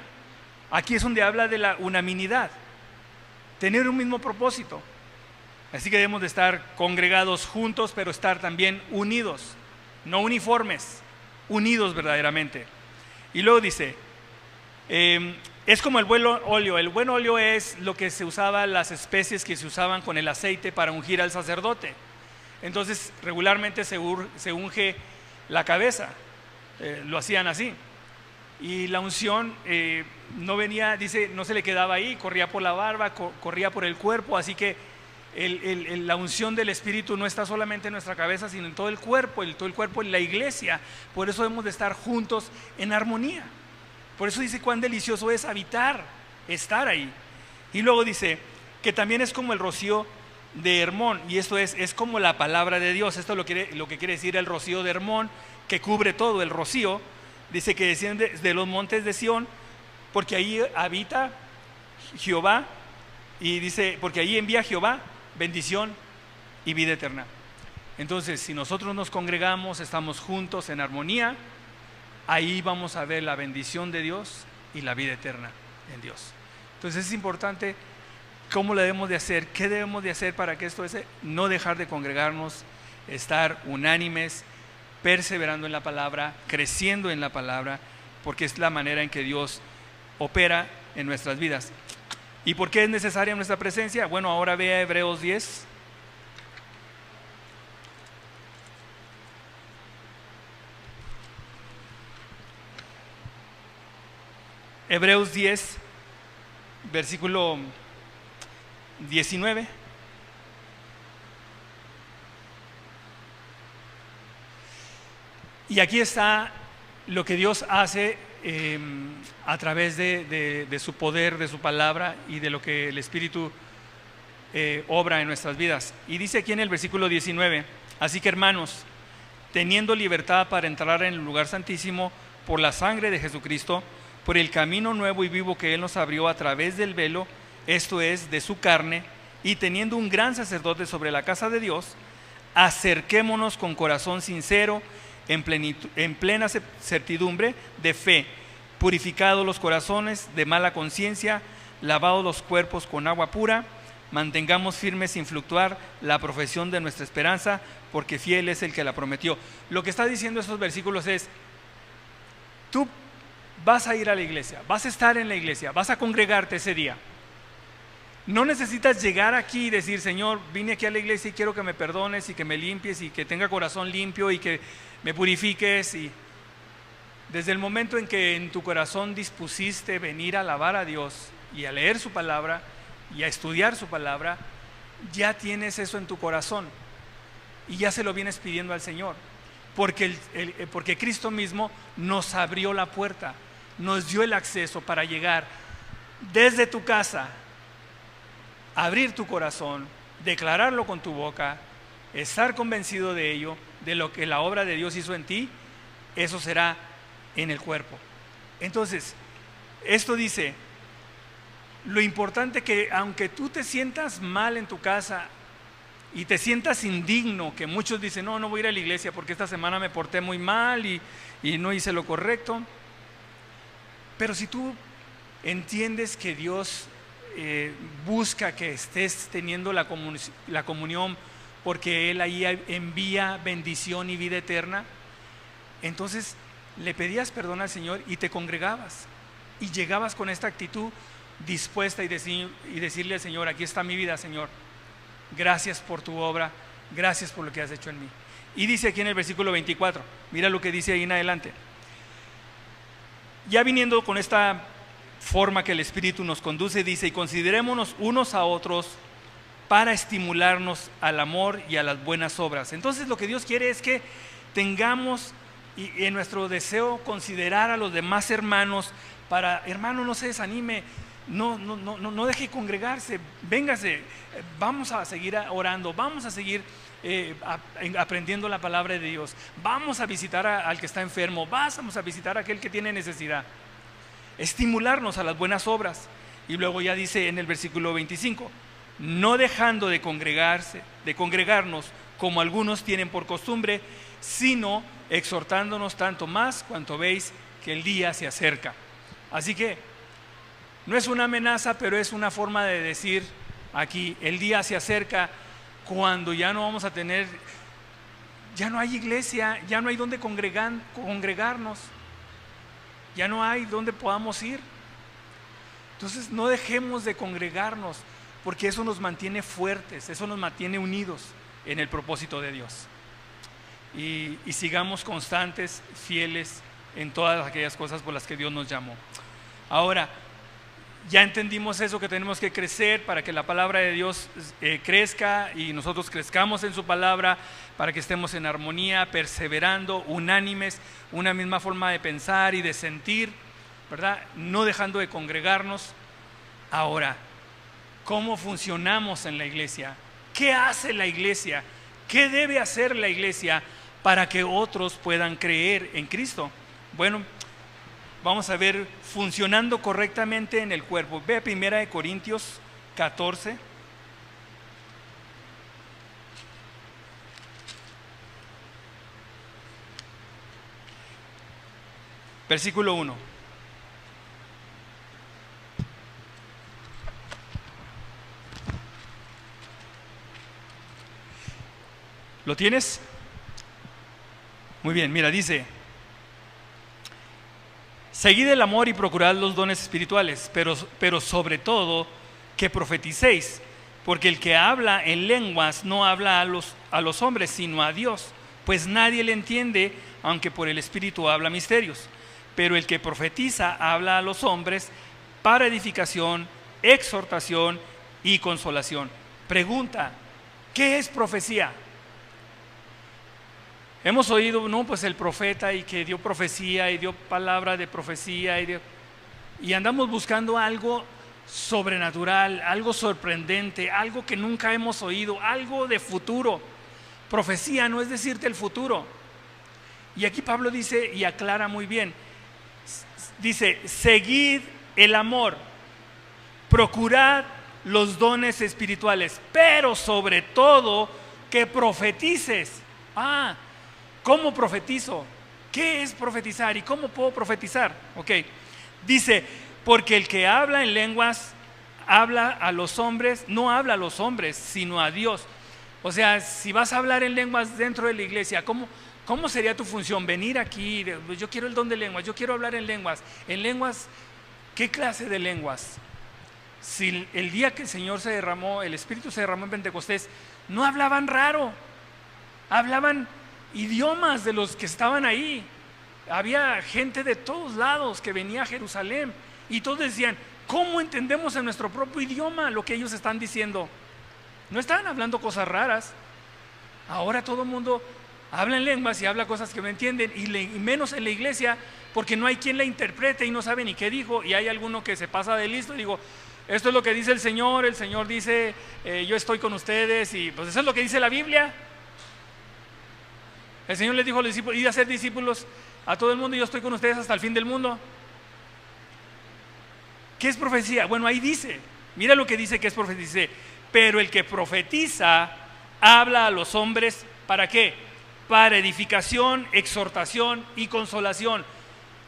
Aquí es donde habla de la unanimidad, tener un mismo propósito. Así que debemos de estar congregados juntos, pero estar también unidos, no uniformes, unidos verdaderamente. Y luego dice, es como el buen óleo. El buen óleo es lo que se usaba, las especies que se usaban con el aceite para ungir al sacerdote. Entonces regularmente se unge la cabeza, lo hacían así. Y la unción no venía, dice, no se le quedaba ahí, corría por la barba, corría por el cuerpo. Así que la unción del Espíritu no está solamente en nuestra cabeza, sino en todo el cuerpo, en la iglesia. Por eso debemos de estar juntos en armonía. Por eso dice cuán delicioso es habitar, estar ahí. Y luego dice que también es como el rocío de Hermón, y esto es como la palabra de Dios. Esto es lo que quiere decir el rocío de Hermón, que cubre todo el rocío. Dice que desciende de los montes de Sión, porque ahí habita Jehová, y dice, porque ahí envía Jehová bendición y vida eterna. Entonces, si nosotros nos congregamos, estamos juntos en armonía, ahí vamos a ver la bendición de Dios y la vida eterna en Dios. Entonces es importante cómo lo debemos de hacer, qué debemos de hacer para que esto es no dejar de congregarnos, estar unánimes, perseverando en la palabra, creciendo en la palabra, porque es la manera en que Dios opera en nuestras vidas. ¿Y por qué es necesaria nuestra presencia? Bueno, ahora vea Hebreos 10. Hebreos 10, versículo 19. Y aquí está lo que Dios hace a través de su poder, de su palabra y de lo que el Espíritu obra en nuestras vidas. Y dice aquí en el versículo 19: así que, hermanos, teniendo libertad para entrar en el lugar santísimo por la sangre de Jesucristo, por el camino nuevo y vivo que Él nos abrió a través del velo, esto es, de su carne, y teniendo un gran sacerdote sobre la casa de Dios, acerquémonos con corazón sincero, en plena certidumbre de fe, purificados los corazones de mala conciencia, lavados los cuerpos con agua pura, mantengamos firmes sin fluctuar la profesión de nuestra esperanza, porque fiel es el que la prometió. Lo que está diciendo estos versículos es: tú vas a ir a la iglesia, vas a estar en la iglesia, vas a congregarte ese día. No necesitas llegar aquí y decir: Señor, vine aquí a la iglesia y quiero que me perdones y que me limpies y que tenga corazón limpio y que me purifiques. Y desde el momento en que en tu corazón dispusiste venir a alabar a Dios y a leer su palabra y a estudiar su palabra, ya tienes eso en tu corazón y ya se lo vienes pidiendo al Señor, porque Cristo mismo nos abrió la puerta, nos dio el acceso para llegar desde tu casa, abrir tu corazón, declararlo con tu boca, estar convencido de ello, de lo que la obra de Dios hizo en ti. Eso será en el cuerpo. Entonces, esto dice, lo importante que aunque tú te sientas mal en tu casa, y te sientas indigno, que muchos dicen, no, no voy a ir a la iglesia porque esta semana me porté muy mal y no hice lo correcto. Pero si tú entiendes que Dios busca que estés teniendo la comunión porque Él ahí envía bendición y vida eterna, entonces le pedías perdón al Señor y te congregabas y llegabas con esta actitud dispuesta y decirle al Señor, aquí está mi vida, Señor, gracias por tu obra, gracias por lo que has hecho en mí. Y dice aquí en el versículo 24, mira lo que dice ahí en adelante: ya viniendo con esta forma que el Espíritu nos conduce, dice, y considerémonos unos a otros para estimularnos al amor y a las buenas obras. Entonces lo que Dios quiere es que tengamos y en nuestro deseo considerar a los demás hermanos para, hermano, no se desanime, no deje congregarse, véngase, vamos a seguir orando, vamos a seguir aprendiendo la palabra de Dios, vamos a visitar al que está enfermo, vamos a visitar a aquel que tiene necesidad, estimularnos a las buenas obras. Y luego ya dice en el versículo 25, no dejando de congregarnos como algunos tienen por costumbre, sino exhortándonos tanto más cuanto veis que el día se acerca. Así que no es una amenaza, pero es una forma de decir aquí, el día se acerca cuando ya no vamos a tener, ya no hay iglesia, ya no hay donde congregarnos, ya no hay donde podamos ir. Entonces no dejemos de congregarnos, porque eso nos mantiene fuertes, eso nos mantiene unidos en el propósito de Dios. Y sigamos constantes, fieles en todas aquellas cosas por las que Dios nos llamó. Ahora, ya entendimos eso, que tenemos que crecer para que la palabra de Dios crezca y nosotros crezcamos en su palabra, para que estemos en armonía, perseverando, unánimes, una misma forma de pensar y de sentir, ¿verdad? No dejando de congregarnos. Ahora, ¿cómo funcionamos en la iglesia? ¿Qué hace la iglesia? ¿Qué debe hacer la iglesia para que otros puedan creer en Cristo? Bueno, vamos a ver funcionando correctamente en el cuerpo. Ve a 1 Corintios 14. Versículo 1. ¿Lo tienes? Muy bien, mira, dice: seguid el amor y procurad los dones espirituales, pero sobre todo que profeticéis, porque el que habla en lenguas no habla a los hombres, sino a Dios, pues nadie le entiende, aunque por el Espíritu habla misterios. Pero el que profetiza habla a los hombres para edificación, exhortación y consolación. Pregunta: ¿qué es profecía? Hemos oído, no, pues el profeta, y que dio profecía y dio palabra de profecía y andamos buscando algo sobrenatural, algo sorprendente, algo que nunca hemos oído, algo de futuro. Profecía no es decirte el futuro. Y aquí Pablo dice y aclara muy bien, dice: seguid el amor, procurad los dones espirituales, pero sobre todo que profetices. ¿Cómo profetizo? ¿Qué es profetizar y cómo puedo profetizar? Ok, dice: porque el que habla en lenguas habla a los hombres, no habla a los hombres, sino a Dios. O sea, si vas a hablar en lenguas dentro de la iglesia, ¿cómo sería tu función? Venir aquí, yo quiero el don de lenguas, yo quiero hablar en lenguas. ¿En lenguas? ¿Qué clase de lenguas? Si el día que el Señor se derramó, el Espíritu se derramó en Pentecostés, no hablaban raro, hablaban idiomas de los que estaban ahí. Había gente de todos lados que venía a Jerusalén y todos decían: ¿cómo entendemos en nuestro propio idioma lo que ellos están diciendo? No estaban hablando cosas raras. Ahora todo el mundo habla en lenguas y habla cosas que no entienden, y menos en la iglesia, porque no hay quien la interprete y no sabe ni qué dijo, y hay alguno que se pasa de listo y digo: esto es lo que dice el Señor dice yo estoy con ustedes, y pues eso es lo que dice la Biblia. El Señor les dijo a los discípulos: id a ser discípulos a todo el mundo, y yo estoy con ustedes hasta el fin del mundo. ¿Qué es profecía? Bueno, ahí dice, mira lo que dice que es profecía. Pero el que profetiza habla a los hombres, ¿para qué? Para edificación, exhortación y consolación.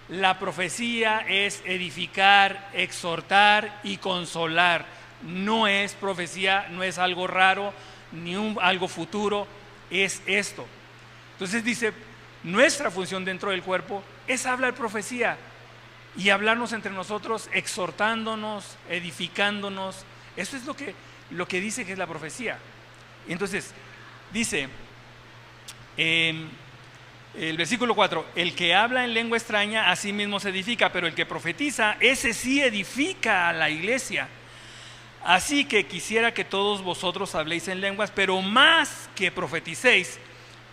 La profecía es edificar, exhortar y consolar. No es profecía, no es algo raro, ni algo futuro, es esto. Entonces dice, nuestra función dentro del cuerpo es hablar profecía y hablarnos entre nosotros, exhortándonos, edificándonos. Eso es lo que dice que es la profecía. Entonces, dice el versículo 4, el que habla en lengua extraña a sí mismo se edifica, pero el que profetiza, ese sí edifica a la iglesia. Así que quisiera que todos vosotros habléis en lenguas, pero más que profeticéis,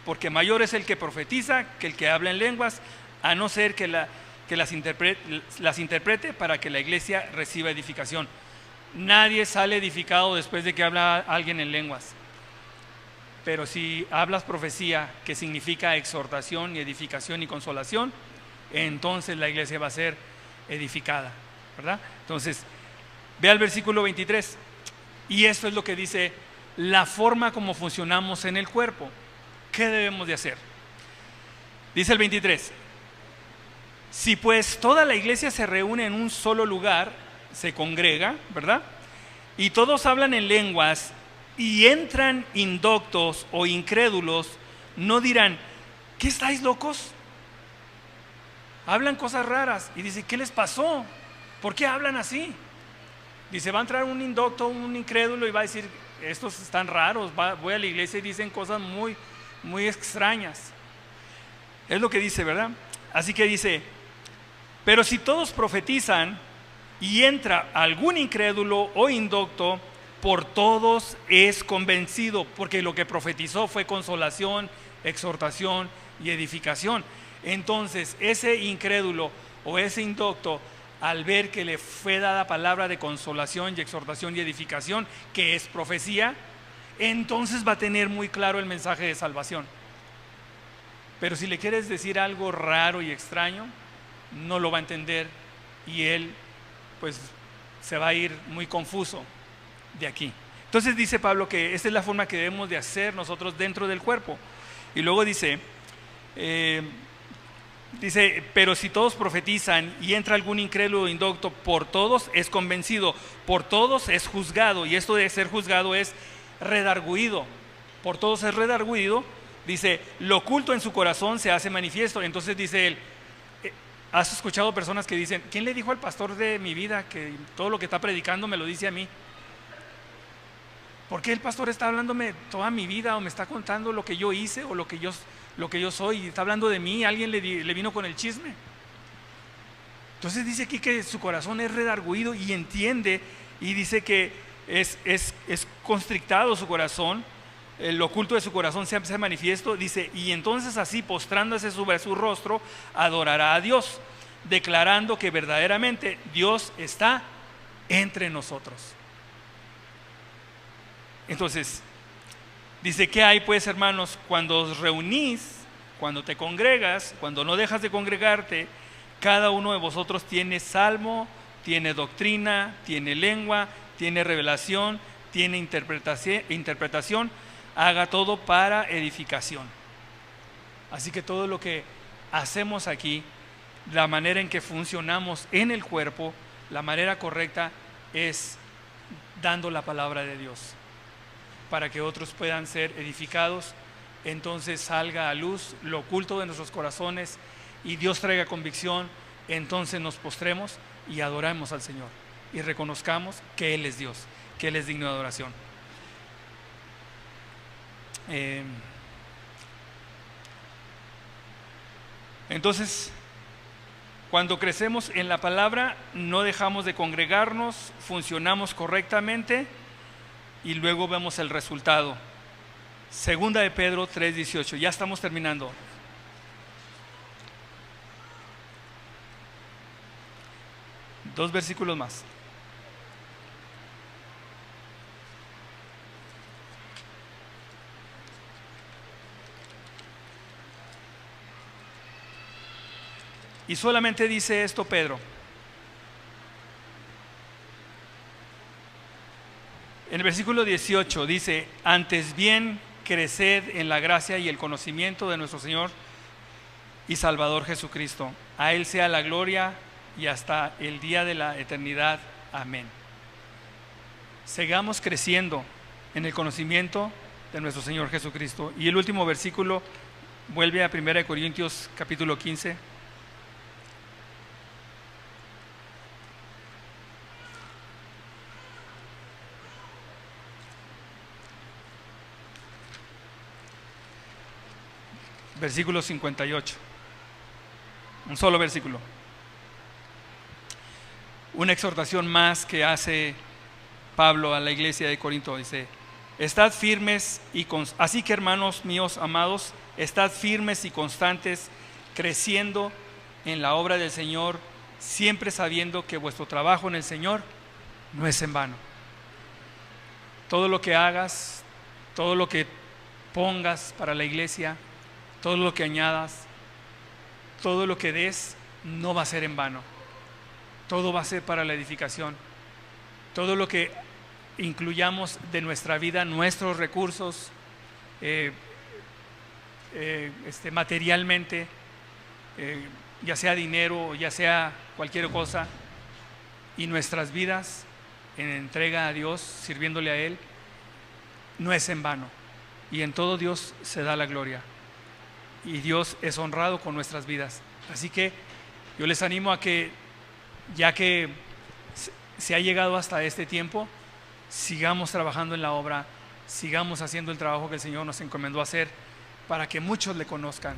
porque mayor es el que profetiza que el que habla en lenguas, a no ser que las interprete para que la iglesia reciba edificación. Nadie sale edificado después de que habla alguien en lenguas. Pero si hablas profecía, que significa exhortación y edificación y consolación, entonces la iglesia va a ser edificada, ¿verdad? Entonces, ve al versículo 23, y esto es lo que dice la forma como funcionamos en el cuerpo. ¿Qué debemos de hacer? Dice el 23, si pues toda la iglesia se reúne en un solo lugar, se congrega, ¿verdad? Y todos hablan en lenguas, y entran indoctos o incrédulos, no dirán, ¿qué estáis locos? Hablan cosas raras, y dice, ¿qué les pasó? ¿Por qué hablan así? Dice, va a entrar un indocto, un incrédulo, y va a decir, estos están raros, voy a la iglesia y dicen cosas muy, muy extrañas. Es lo que dice, ¿verdad? Así que dice, pero si todos profetizan y entra algún incrédulo o indocto, por todos es convencido, porque lo que profetizó fue consolación, exhortación y edificación. Entonces ese incrédulo o ese indocto, al ver que le fue dada palabra de consolación y exhortación y edificación, que es profecía, entonces va a tener muy claro el mensaje de salvación. Pero si le quieres decir algo raro y extraño, no lo va a entender, y él pues se va a ir muy confuso de aquí. Entonces dice Pablo que esta es la forma que debemos de hacer nosotros dentro del cuerpo. Y luego dice, pero si todos profetizan y entra algún incrédulo o indocto, por todos es convencido, por todos es juzgado. Y esto de ser juzgado es redarguido. Por todos es redarguido. Dice, lo oculto en su corazón se hace manifiesto. Entonces dice él, ¿has escuchado personas que dicen, ¿quién le dijo al pastor de mi vida que todo lo que está predicando me lo dice a mí? ¿Por qué el pastor está hablándome toda mi vida, o me está contando lo que yo hice o lo que yo soy, y está hablando de mí? Alguien le vino con el chisme. Entonces dice aquí que su corazón es redarguido y entiende, y dice que es constrictado su corazón, el oculto de su corazón se hace manifiesto. Dice, y entonces así, postrándose sobre su rostro, adorará a Dios, declarando que verdaderamente Dios está entre nosotros. Entonces, dice, ¿qué hay pues, hermanos? Cuando os reunís, cuando te congregas, cuando no dejas de congregarte, cada uno de vosotros tiene salmo, tiene doctrina, tiene lengua, tiene revelación, tiene interpretación, haga todo para edificación. Así que todo lo que hacemos aquí, la manera en que funcionamos en el cuerpo, la manera correcta es dando la palabra de Dios, para que otros puedan ser edificados. Entonces salga a luz lo oculto de nuestros corazones y Dios traiga convicción. Entonces nos postremos y adoramos al Señor y reconozcamos que Él es Dios, que Él es digno de adoración. Entonces, cuando crecemos en la palabra, no dejamos de congregarnos, funcionamos correctamente, y luego vemos el resultado. Segunda de Pedro 3:18, ya estamos terminando. Dos versículos más. Y solamente dice esto Pedro. En el versículo 18 dice, antes bien, creced en la gracia y el conocimiento de nuestro Señor y Salvador Jesucristo. A Él sea la gloria y hasta el día de la eternidad. Amén. Sigamos creciendo en el conocimiento de nuestro Señor Jesucristo. Y el último versículo vuelve a 1 Corintios capítulo 15. Versículo 58. Un solo versículo. Una exhortación más que hace Pablo a la iglesia de Corinto. Dice: estad firmes así que, hermanos míos amados, estad firmes y constantes, creciendo en la obra del Señor, siempre sabiendo que vuestro trabajo en el Señor no es en vano. Todo lo que hagas, todo lo que pongas para la iglesia, todo lo que añadas, todo lo que des, no va a ser en vano. Todo va a ser para la edificación. Todo lo que incluyamos de nuestra vida, nuestros recursos, materialmente, ya sea dinero, ya sea cualquier cosa, y nuestras vidas en entrega a Dios, sirviéndole a Él, no es en vano. Y en todo Dios se da la gloria. Y Dios es honrado con nuestras vidas. Así que yo les animo a que, ya que se ha llegado hasta este tiempo, sigamos trabajando en la obra, sigamos haciendo el trabajo que el Señor nos encomendó hacer, para que muchos le conozcan.